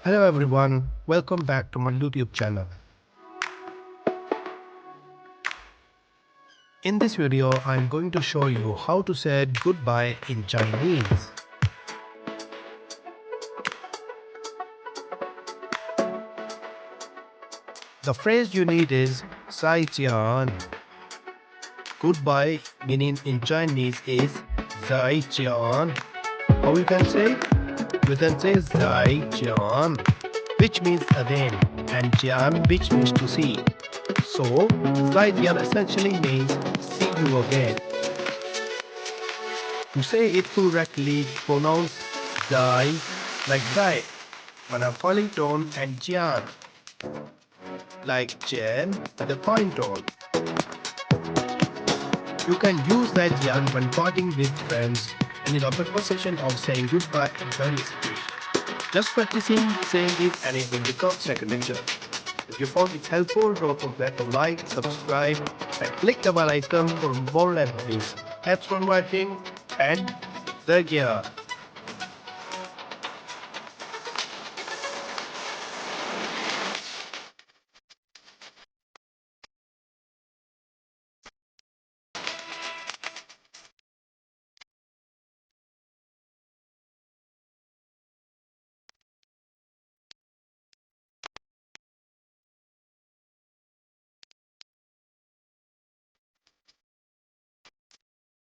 Hello everyone, welcome back to my YouTube channel. In this video, I'm going to show you how to say goodbye in Chinese. The phrase you need is Zaijian. Goodbye meaning in Chinese is Zaijian. How you can say? You can say Zaijian, which means again, and Jian, which means to see. So, Zaijian essentially means see you again. To say it correctly, pronounce Zai like Zai on a falling tone and Jian like Jen the point tone. You can use that Jian when parting with friends and in a conversation of saying goodbye in Chinese. Just practicing saying it and it will become second nature. If you found it helpful, don't forget to like, subscribe, and click the bell icon for more lessons. Thanks for watching and Zaijian.